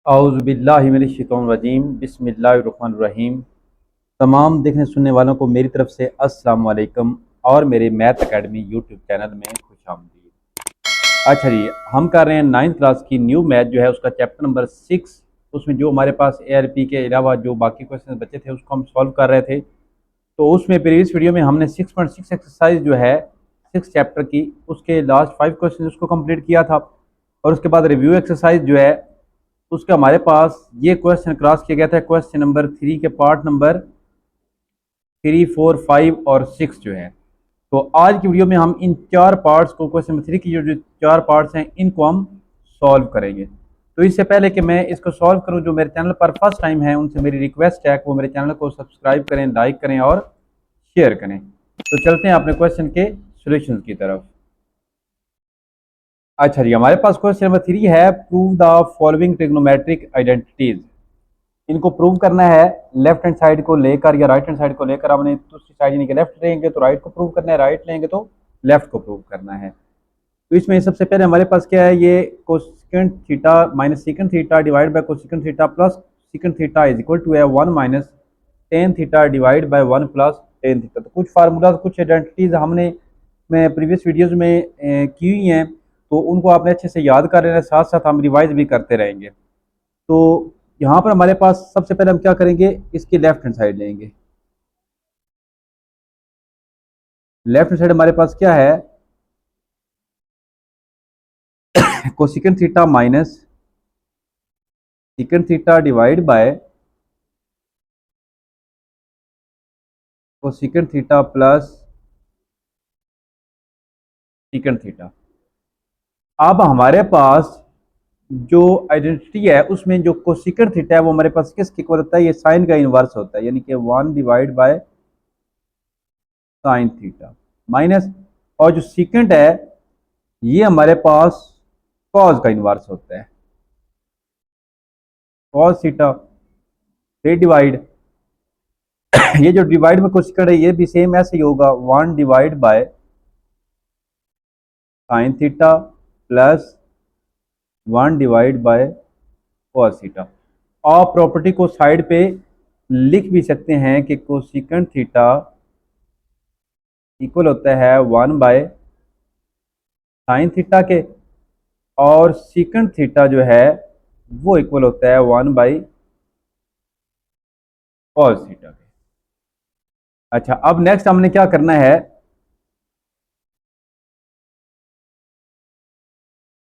औज़ुबिल्लाहिमिनश्शैतानिर्रजीम बिस्मिल्लाहिर्रहमानिर्रहीम। तमाम देखने सुनने वालों को मेरी तरफ से अस्सलाम वालेकुम और मेरे मैथ एकेडमी यूट्यूब चैनल में खुशामदीद। अच्छा जी, हम कर रहे हैं 9th क्लास की न्यू मैथ जो है उसका चैप्टर नंबर 6। उसमें जो हमारे पास ARP के अलावा जो बाकी क्वेश्चन बचे थे उसको हम सॉल्व कर रहे थे। तो उसमें प्रीवियस वीडियो में हमने 6.6 एक्सरसाइज जो है 6 चैप्टर की उसके लास्ट 5 क्वेश्चन उसको कंप्लीट किया था। और उसके बाद रिव्यू एक्सरसाइज जो है उसका हमारे पास ये क्वेश्चन क्रॉस किया गया था, क्वेश्चन नंबर 3 के पार्ट नंबर 3, 4, 5 और 6 जो है। तो आज की वीडियो में हम इन चार पार्ट्स को, क्वेश्चन नंबर 3 की जो चार पार्ट्स हैं इनको हम सॉल्व करेंगे। तो इससे पहले कि मैं इसको सॉल्व करूं, जो मेरे चैनल पर फर्स्ट टाइम है उनसे मेरी रिक्वेस्ट है कि वो मेरे चैनल को सब्सक्राइब करें, लाइक करें और शेयर करें। तो चलते हैं अपने क्वेश्चन के सोल्यूशन की तरफ। अच्छा जी, हमारे पास क्वेश्चन नंबर 3 है, prove the following trigonometric identities. इनको प्रूव करना है लेफ्ट हैंड साइड को लेकर या राइट हैंड साइड को लेकर। हमने दूसरी साइड यानी कि लेफ्ट लेंगे तो राइट को प्रूव करना है, राइट लेंगे तो लेफ्ट को प्रूव करना है। तो इसमें सबसे पहले हमारे पास क्या है, ये cosecant theta minus secant theta divide by cosecant theta plus secant theta is equal to है 1 minus tan theta divide by 1 plus tan theta. तो कुछ फार्मूला, कुछ आइडेंटिटीज हमने मैं प्रीवियस वीडियोज में की हुई हैं, तो उनको आपने अच्छे से याद कर लेना, साथ साथ हम रिवाइज भी करते रहेंगे। तो यहाँ पर हमारे पास सबसे पहले हम क्या करेंगे, इसकी लेफ्ट हैंड साइड लेंगे। लेफ्ट हैंड साइड हमारे पास क्या है, cosecant theta minus secant theta divide by cosecant theta plus secant theta. अब हमारे पास जो आइडेंटिटी है उसमें जो कोसेकेंट थीटा है वो हमारे पास किसके इक्वल होता है, ये साइन का इनवर्स होता है, यानी कि 1 divide by sine theta minus, और जो सीकेंट है ये हमारे पास कॉस का इनवर्स होता है, कॉस थीटा फिर डिवाइड ये जो डिवाइड में कोसेकेंट है ये भी सेम ऐसे ही होगा, 1 divide by sine theta plus 1 divide by cos theta. और प्रॉपर्टी को साइड पे लिख भी सकते हैं कि कोसेकेंट थीटा इक्वल होता है 1 बाय साइन थीटा के, और सीकेंट थीटा जो है वो इक्वल होता है 1 बाई कॉस थीटा के। अच्छा, अब नेक्स्ट हमने क्या करना है,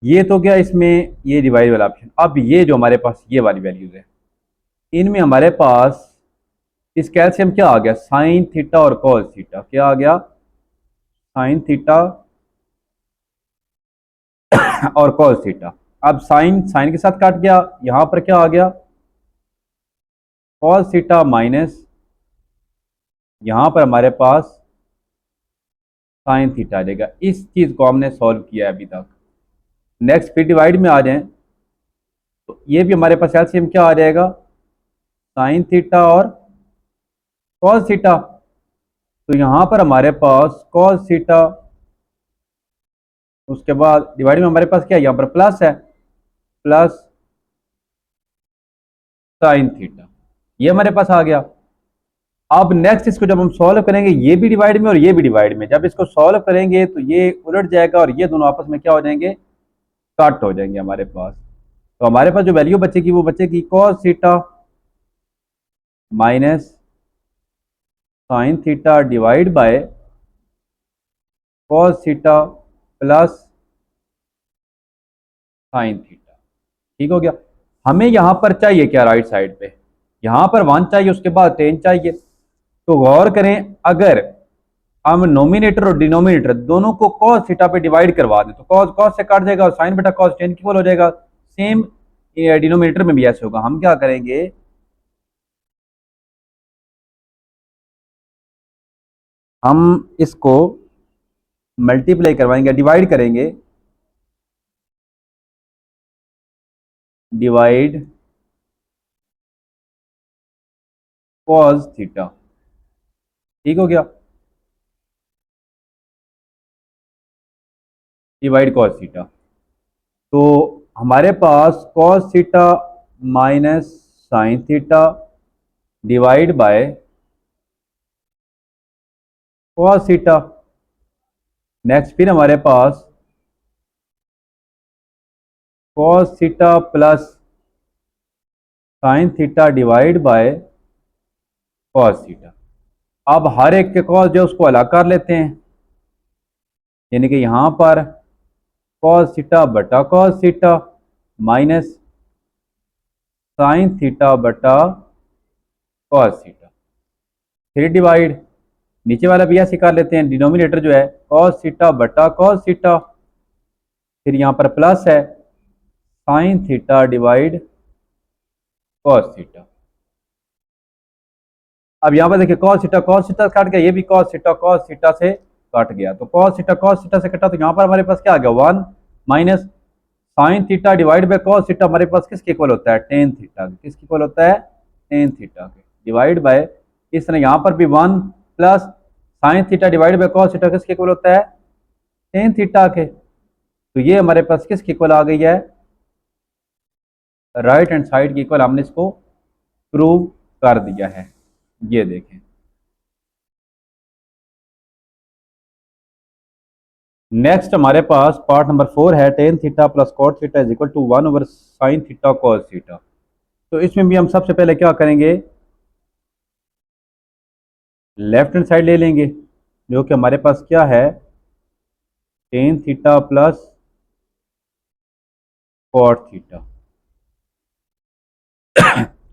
ये तो क्या इसमें ये डिवाइड वाला ऑप्शन। अब ये जो हमारे पास ये वाली वैल्यूज है, इनमें हमारे पास इस कैल्शियम क्या आ गया, साइन थीटा और कॉस थीटा। क्या आ गया, साइन थीटा और कॉस थीटा। अब साइन साइन के साथ काट गया, यहां पर क्या आ गया, कॉस थीटा माइनस यहां पर हमारे पास साइन थीटा आ जाएगा। इस चीज को हमने सॉल्व किया है अभी तक। नेक्स्ट फिर डिवाइड में आ जाएं तो ये भी हमारे पास एलसीएम क्या आ जाएगा, साइन थीटा और कॉस थीटा। तो यहां पर हमारे पास कॉस थीटा, उसके बाद डिवाइड में हमारे पास क्या है, यहाँ पर प्लस है, प्लस साइन थीटा, ये हमारे पास आ गया। अब नेक्स्ट इसको जब हम सॉल्व करेंगे, ये भी डिवाइड में और ये भी डिवाइड में, जब इसको सॉल्व करेंगे तो ये उलट जाएगा और ये दोनों आपस में क्या हो जाएंगे, कट हो जाएंगे हमारे पास। तो हमारे पास जो वैल्यू बचेगी वो बचेगी cos theta minus sine theta divide by cos theta plus sine theta. ठीक हो गया। हमें यहां पर चाहिए क्या, राइट साइड पे यहां पर 1 चाहिए, उसके बाद 10 चाहिए। तो गौर करें, अगर हम नोमिनेटर और डिनोमिनेटर दोनों को cos थीटा पे डिवाइड करवा दें तो cos cos से काट जाएगा और sin बेटा cos 10 इक्वल हो जाएगा। सेम डिनोमिनेटर में भी ऐसे होगा। हम क्या करेंगे, हम इसको मल्टीप्लाई करवाएंगे, डिवाइड करेंगे, डिवाइड cos थीटा। ठीक हो गया, डिवाइड cos थीटा। तो हमारे पास cos theta minus sine theta divide by cos theta. Next फिर हमारे पास cos theta plus sine theta divide by cos theta. अब हर एक के कॉस जो उसको अलग कर लेते हैं, यानी कि यहां पर कॉस थीटा बटा cos theta minus sine theta बटा कॉस थीटा, फिर डिवाइड, नीचे वाला भी ऐसे कर लेते हैं, डिनोमिनेटर जो है कॉस थीटा बटा कॉस थीटा, फिर यहां पर प्लस है sine theta divide cos theta. अब यहां पर देखिए कॉस थीटा कट गया, ये भी कॉस थीटा से कट गया, तो कॉस थीटा से कटा, तो यहां पर हमारे पास क्या आ गया 1 minus sine theta divide by cos theta हमारे पास किसके इक्वल होता है टेन थीटा के, किसके इक्वल होता है टेन थीटा के, डिवाइड बाय इस तरह यहां पर भी 1 plus sine theta divide by cos theta किसके इक्वल होता है टेन थीटा के। तो ये हमारे पास किसके इक्वल आ गई है राइट हैंड साइड की इक्वल, हमने इसको प्रूव कर दिया है। ये देखें, नेक्स्ट हमारे पास पार्ट नंबर 4 है tan theta plus cot theta is equal to 1 over sine theta cos theta. तो इसमें भी हम सबसे पहले क्या करेंगे, लेफ्ट हैंड साइड ले लेंगे, जो कि हमारे पास क्या है tan theta plus cot theta.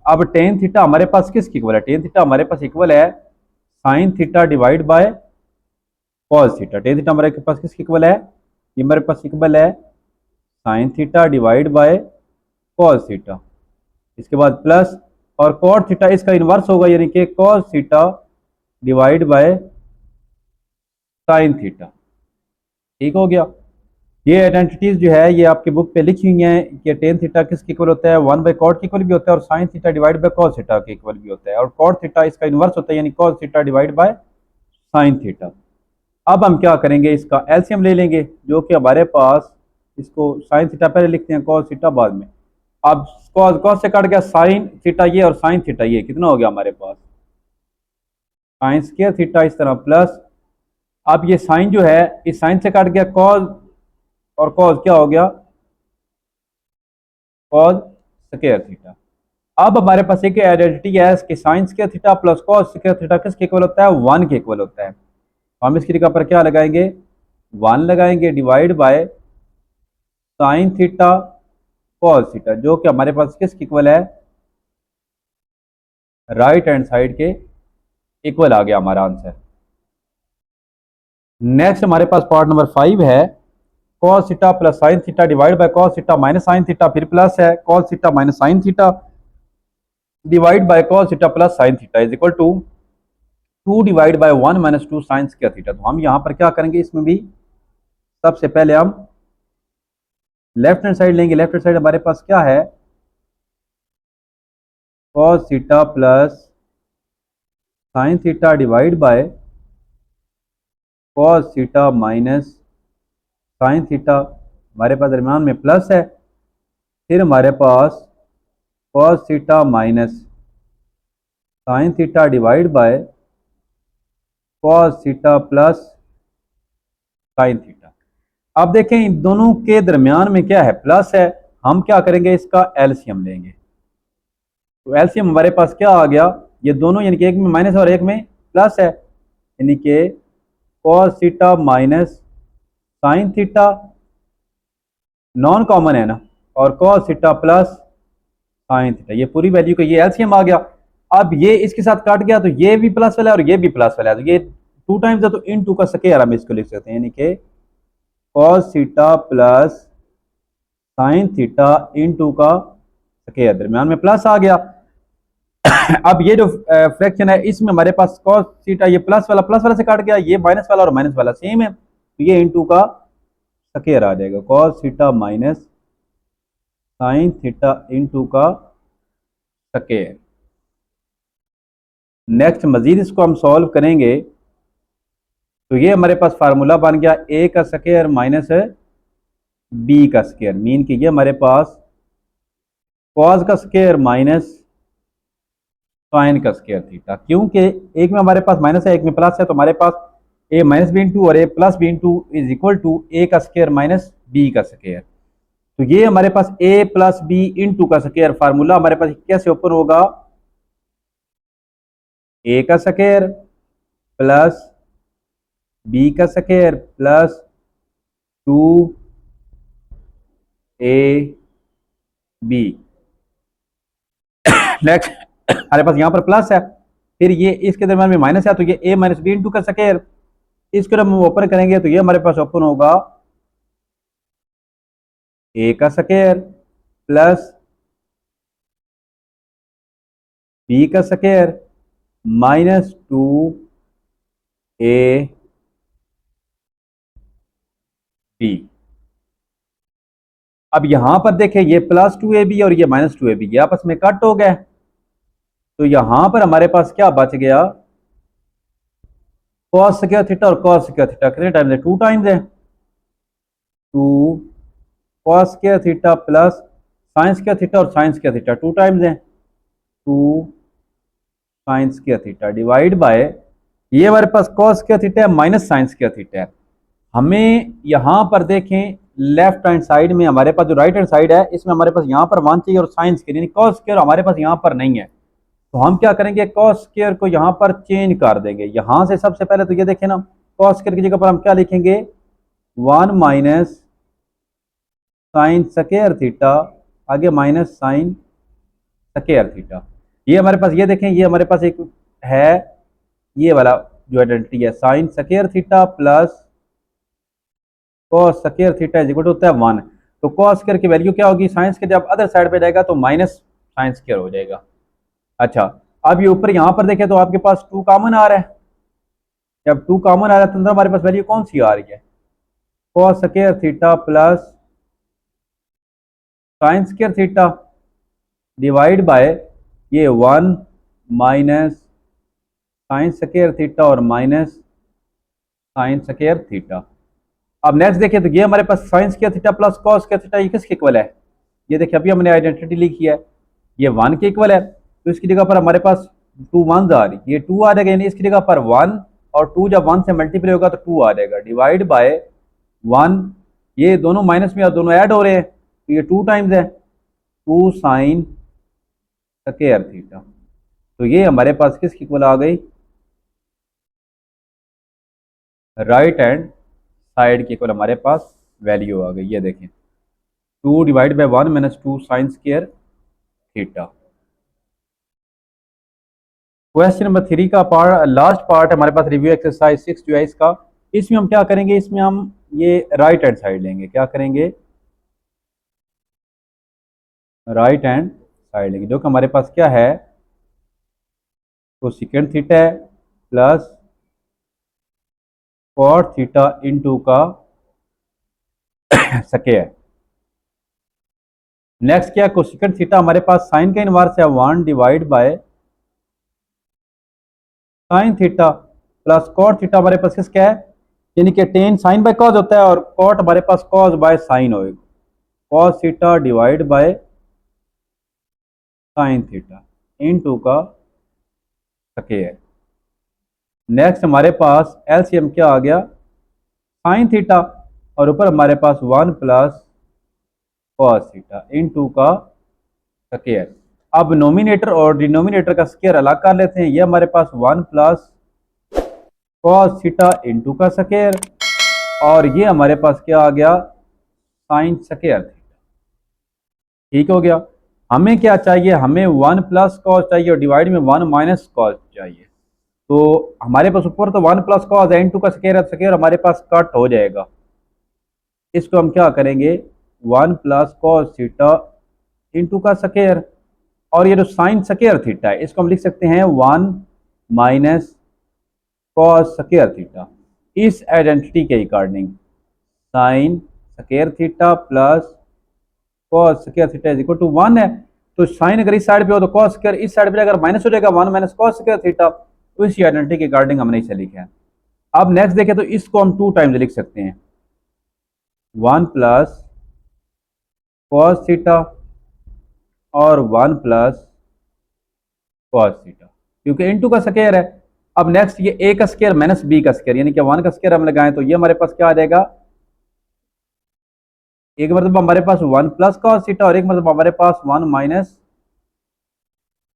अब टेन थीटा हमारे पास किसकी इक्वल है, टेन थीटा हमारे पास इक्वल है sine theta divide by cos theta. Tan theta हमारे पास किसकी इक्वल है, ये हमारे पास इक्वल है sine theta divide by cos theta, इसके बाद प्लस और कॉट थीटा इसका इन्वर्स होगा, यानी कि cos theta divide by sine theta. ठीक हो गया। ये आइडेंटिटीज जो है ये आपकी बुक पे लिखी हुई हैं कि टेन थीटा किसके इक्वल होता है 1 बाय कॉट के इक्वल भी होता है और sign theta divide by cos theta के इक्वल भी होता है, और कॉट थीटा इसका इन्वर्स होता है, यानी cos theta divide by sine theta. अब हम क्या करेंगे, इसका एलसीएम ले लेंगे, जो कि हमारे पास इसको साइन थीटा पहले लिखते हैं कॉस थीटा बाद में। अब कॉस से कट गया साइन थीटा ये और साइन थीटा ये, कितना हो गया हमारे पास साइन स्क्वायर थीटा, इस तरह प्लस, अब ये साइन जो है इस साइन से कट गया कॉस, और कॉस क्या हो गया कॉस स्क्वायर थीटा। अब हमारे पास एक आइडेंटिटी है कि sign square theta plus cos square theta किसके इक्वल होता है 1 के इक्वल होता है। हम इसकी जगह पर क्या लगाएंगे 1 लगाएंगे divide by sine theta cos theta, जो कि हमारे पास किसके इक्वल है राइट हैंड साइड के इक्वल आ गया हमारा आंसर। नेक्स्ट हमारे पास पार्ट नंबर 5 है cos theta plus sine theta divide by cos theta minus sine theta, फिर प्लस है cos theta minus sine theta divide by cos theta plus sine theta is equal to 2 divide by 1 minus 2 sine square theta. तो हम यहां पर क्या करेंगे, इसमें भी सबसे पहले हम लेफ्ट हैंड साइड लेंगे। लेफ्ट हैंड साइड हमारे पास क्या है cos theta plus sine theta divide by cos theta minus sine theta, हमारे पास दरम्यान में प्लस है, फिर हमारे पास cos theta minus sine theta divide by cos theta plus sine theta. अब देखें इन दोनों के दरमियान में क्या है प्लस है, हम क्या करेंगे इसका एलसीएम लेंगे। तो एलसीएम हमारे पास क्या आ गया, ये दोनों यानी कि एक में माइनस और एक में प्लस है, यानी कि cos theta minus sine theta non common है ना, और cos theta plus sine theta, ये पूरी वैल्यू का ये एलसीएम आ गया। अब ये इसके साथ काट गया तो ये भी प्लस वाला है और ये भी प्लस वाला है, तो ये 2 टाइम्स है तो इन 2 का स्क्वायर हम इसको लिख सकते हैं, यानी कि cos theta plus sine theta इन 2 का स्क्वायर, दरम्यान में प्लस आ गया। अब ये जो फ्रैक्शन है इसमें हमारे पास कॉस थीटा ये प्लस वाला से काट गया, ये माइनस वाला और माइनस वाला सेम है, तो ये इनटू का स्क्वायर आ जाएगा, cos theta minus sine theta into का स्क्वायर। नेक्स्ट मजीद इसको हम सॉल्व करेंगे तो ये हमारे पास फार्मूला बन गया ए का स्क्वायर माइनस बी का स्क्वायर, मीन कि ये हमारे पास कॉस का स्क्वायर माइनस साइन का स्क्वायर थीटा, क्योंकि एक में हमारे पास माइनस है एक में प्लस है, तो हमारे पास ए माइनस बी इंटू और A plus B into is equal to A का स्क्वायर माइनस बी का स्क्वायर। तो ये हमारे पास ए प्लस बी इंटू का स्क्वायर फार्मूला हमारे पास कैसे ओपन होगा, ए का स्क्वायर प्लस बी का स्क्वायर प्लस 2ab। नेक्स्ट हमारे पास यहाँ पर प्लस है, फिर ये इसके दरम्यान में माइनस है, तो ये ए माइनस बी इंटू का स्क्वायर, इसको हम ओपन करेंगे तो ये हमारे पास ओपन होगा ए का स्क्वायर प्लस बी का स्क्वायर माइनस 2ab। अब यहां पर देखें ये प्लस 2ab और ये माइनस 2ab ये आपस में कट हो गए, तो यहां पर हमारे पास क्या बच गया, कॉस स्क्वायर थीटा और कॉस स्क्वायर थीटा कितने टाइम्स है, 2 टाइम्स है, 2 cos square theta plus sine square theta और साइन स्क्वायर थीटा 2 टाइम्स है, 2 sine square theta divide by ये हमारे पास कॉस स्क्वायर थीटा है माइनस साइन स्क्वायर थीटा है। हमें यहां पर देखें लेफ्ट हैंड साइड में हमारे पास जो राइट हैंड साइड है इसमें हमारे पास यहां पर 1 चाहिए और साइन स्क्वायर यानी कॉस स्क्वायर हमारे पास यहां पर नहीं है, तो हम क्या करेंगे कॉस स्क्वायर को यहां पर चेंज कर देंगे। यहां से सबसे पहले तो ये देखें ना, कॉस स्क्वायर की जगह पर हम क्या लिखेंगे 1 माइनस साइन स्क्वायर थीटा, आगे माइनस साइन स्क्वायर थीटा। ये हमारे पास ये देखें ये हमारे पास एक है ये वाला जो आइडेंटिटी है sine square theta plus cos square theta is equal to होता है 1, तो कॉस स्क्वायर की वैल्यू क्या होगी साइंस के जब अदर साइड पे जाएगा तो माइनस साइन स्क्वायर हो जाएगा। अच्छा अब ये ऊपर यहां पर देखें तो आपके पास 2 कॉमन आ रहा है, जब 2 कॉमन आ रहा है तो अंदर हमारे पास वैल्यू कौन सी आ रही है cos square theta plus sine square theta divide by ये 1 माइनस साइन स्क्वायर थीटा और माइनस साइन स्क्वायर थीटा। अब नेक्स्ट देखिए तो ये हमारे पास sine square theta plus cos square theta ये किसके इक्वल है, ये देखिए अभी हमने आइडेंटिटी लिखी है ये 1 के इक्वल है, तो इसकी जगह पर हमारे पास 2 1 आ रही, ये 2 आ जाएगा यानी इसकी जगह पर 1 और 2 जब 1 से मल्टीप्लाई होगा तो 2 आ जाएगा डिवाइड बाय 1, ये दोनों माइनस में और दोनों ऐड हो रहे हैं तो ये 2 टाइम्स है 2 साइन स्क्वायर थीटा, तो ये हमारे पास किसकी इक्वल आ गई राइट हैंड साइड की इक्वल हमारे पास वैल्यू आ गई। ये देखें 2 divide by 1 minus 2 sine square theta. Question number 3 का पार्ट लास्ट पार्ट हमारे पास रिव्यू एक्सरसाइज 6 जो है इसका, इसमें हम क्या करेंगे इसमें हम ये राइट हैंड साइड लेंगे, क्या करेंगे राइट हैंड साइड लेंगे, जो कि हमारे पास क्या है तो सेकेंड थीटा है प्लस कॉट थीटा इनटू का स्क्वायर। नेक्स्ट क्या कोसेकेंट थीटा हमारे पास साइन का इनवर्स है 1 divide by sine theta plus cot theta हमारे पास किसका है यानी कि टेन साइन बाय कॉस होता है और कॉट हमारे पास कॉस बाय साइन होएगा, cos theta divide by sine theta into का स्क्वायर। नेक्स्ट हमारे पास एलसीएम क्या आ गया साइन थीटा और ऊपर हमारे पास 1 प्लस कॉस थीटा इनटू का स्क्वायर। अब नोमिनेटर और डिनोमिनेटर का स्क्वायर अलग कर लेते हैं, ये हमारे पास 1 प्लस कॉस थीटा इनटू का स्क्वायर और ये हमारे पास क्या आ गया साइन स्क्वायर थीटा, ठीक हो गया। हमें क्या चाहिए हमें 1 प्लस कॉस चाहिए और डिवाइड में 1 माइनस कॉस चाहिए, तो हमारे पास ऊपर तो 1 प्लस कॉस है इनटू का स्क्वायर है, स्क्वायर हमारे पास कट हो जाएगा, इसको हम क्या करेंगे 1 प्लस कॉस थीटा इनटू का स्क्वायर और ये जो साइन स्क्वायर थीटा है इसको हम लिख सकते हैं 1 माइनस कॉस स्क्वायर थीटा। इस आइडेंटिटी के according sine square theta plus cos square theta is equal to 1 है, तो साइन अगर इस साइड पे हो तो कॉस स्क्वायर इस साइड पे अगर माइनस हो जाएगा 1 माइनस कॉस स्क्वायर थीटा, तो इसी आइडेंटिटी के अकॉर्डिंग हमने इसे लिखा है। अब नेक्स्ट देखें तो इसको हम 2 टाइम्स लिख सकते हैं 1 प्लस कॉस थीटा और 1 प्लस कॉस थीटा, क्योंकि इनटू का स्क्वायर है। अब नेक्स्ट ये ए का स्क्वायर माइनस बी का स्क्वायर, यानी कि 1 का स्क्वायर हम लगाएं तो ये हमारे पास क्या आ जाएगा, एक मतलब हमारे पास 1 प्लस कॉस थीटा और एक मतलब हमारे पास 1 माइनस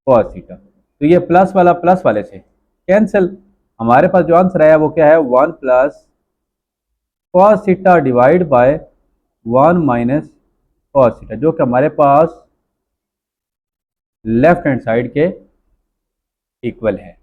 कॉस थीटा। तो ये प्लस वाला प्लस वाले से कैंसिल। हमारे पास जो आंसर आया वो क्या है, 1 plus cos theta divide by 1 minus cos theta, जो कि हमारे पास लेफ्ट हैंड साइड के इक्वल है।